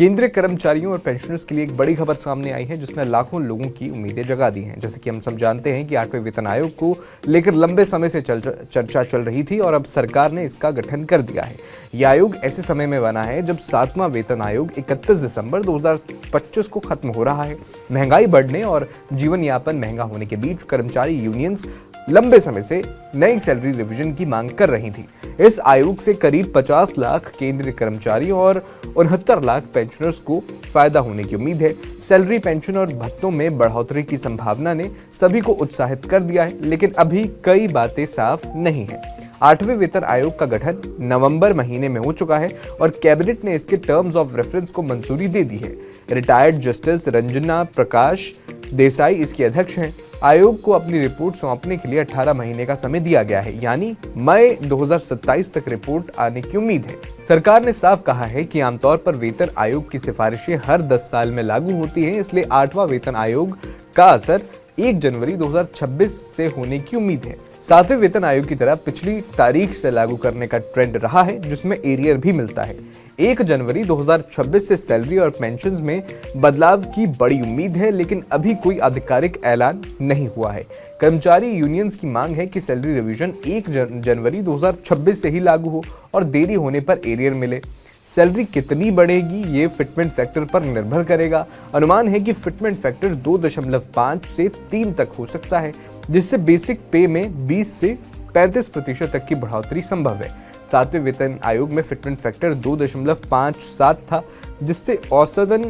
केंद्रीय कर्मचारियों और पेंशनर्स के लिए एक बड़ी खबर सामने आई है जिसने लाखों लोगों की उम्मीदें जगा दी हैं। जैसे कि हम सब जानते हैं कि 8वें वेतन आयोग को लेकर लंबे समय से चर्चा चल रही थी और अब सरकार ने इसका गठन कर दिया है। यह आयोग ऐसे समय में बना है जब 7वां वेतन आयोग 31 दिसंबर 2025 को खत्म हो रहा है। महंगाई बढ़ने और जीवन यापन महंगा होने के बीच कर्मचारी यूनियंस लंबे समय से नई सैलरी रिवीजन की मांग कर रही थी। इस आयोग से करीब 50 लाख केंद्रीय कर्मचारियों और 69 लाख पेंशनर्स को फायदा होने की उम्मीद है। सैलरी, पेंशन और भत्तों में बढ़ोतरी की संभावना ने सभी को उत्साहित कर दिया है, लेकिन अभी कई बातें साफ नहीं है। 8वें वेतन आयोग का गठन नवंबर महीने में हो चुका है और कैबिनेट ने इसके टर्म्स ऑफ रेफरेंस को मंजूरी दे दी है। रिटायर्ड जस्टिस रंजना प्रकाश देसाई इसके अध्यक्ष हैं। आयोग को अपनी रिपोर्ट सौंपने के लिए 18 महीने का समय दिया गया है, यानी मई 2027 तक रिपोर्ट आने की उम्मीद है। सरकार ने साफ कहा है कि आमतौर पर वेतन आयोग की सिफारिशें हर 10 साल में लागू होती हैं, इसलिए 8वां वेतन आयोग का असर 1 जनवरी 2026 से होने की उम्मीद है। 7वें वेतन आयोग की तरह पिछली तारीख से लागू करने का ट्रेंड रहा है, जिसमें एरियर भी मिलता है। 1 जनवरी 2026 से सैलरी और पेंशन्स में बदलाव की बड़ी उम्मीद है, लेकिन अभी कोई आधिकारिक ऐलान नहीं हुआ है। कर्मचारी यूनियंस की मांग है कि सैलरी रिवीजन 1 जनवरी 2026 से ही लागू हो और देरी होने पर एरियर मिले। सैलरी कितनी बढ़ेगी ये फिटमेंट फैक्टर पर निर्भर करेगा। अनुमान है कि फिटमेंट फैक्टर 2.5 से 3 तक हो सकता है, जिससे बेसिक पे में 20 से 35% तक की बढ़ोतरी संभव है। 7वें वेतन आयोग में फिटमेंट फैक्टर 2.57 था, जिससे औसतन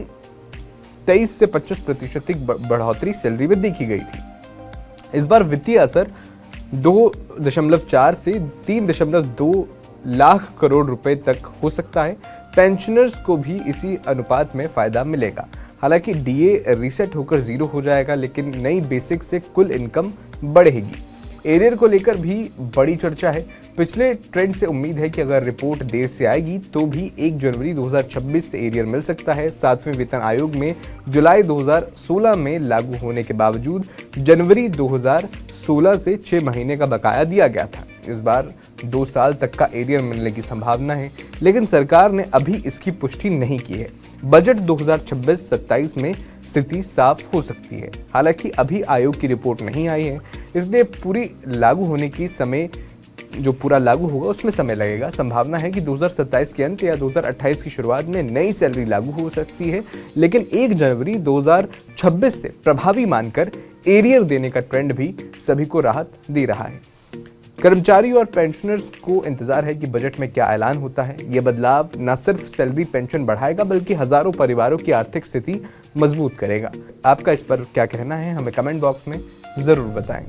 23 से 25% की बढ़ोतरी सैलरी में देखी गई थी। इस बार वित्तीय असर 2.4 से 3.2 लाख करोड़ रुपए तक हो सकता है। पेंशनर्स को भी इसी अनुपात में फायदा मिलेगा। हालांकि डीए रीसेट होकर 0 हो जाएगा, लेकिन नई बेसिक से कुल इनकम बढ़ेगी। एरियर को लेकर भी बड़ी चर्चा है। पिछले ट्रेंड से उम्मीद है कि अगर रिपोर्ट देर से आएगी तो भी 1 जनवरी 2026 से एरियर मिल सकता है। 7वें वेतन आयोग में जुलाई 2016 में लागू होने के बावजूद जनवरी 2016 से 6 महीने का बकाया दिया गया था। इस बार 2 साल तक का एरियर मिलने की संभावना है, लेकिन सरकार ने अभी इसकी पुष्टि नहीं की है। बजट 2026-27 में स्थिति साफ हो सकती है। हालांकि अभी आयोग की रिपोर्ट नहीं आई है, इसलिए पूरी लागू होने की समय जो पूरा लागू होगा उसमें समय लगेगा। संभावना है कि 2027 के अंत या 2028 की शुरुआत में नई सैलरी लागू हो सकती है, लेकिन 1 जनवरी 2026 से प्रभावी मानकर एरियर देने का ट्रेंड भी सभी को राहत दे रहा है। कर्मचारी और पेंशनर्स को इंतजार है कि बजट में क्या ऐलान होता है। यह बदलाव न सिर्फ सैलरी पेंशन बढ़ाएगा, बल्कि हजारों परिवारों की आर्थिक स्थिति मजबूत करेगा। आपका इस पर क्या कहना है, हमें कमेंट बॉक्स में जरूर बताएं।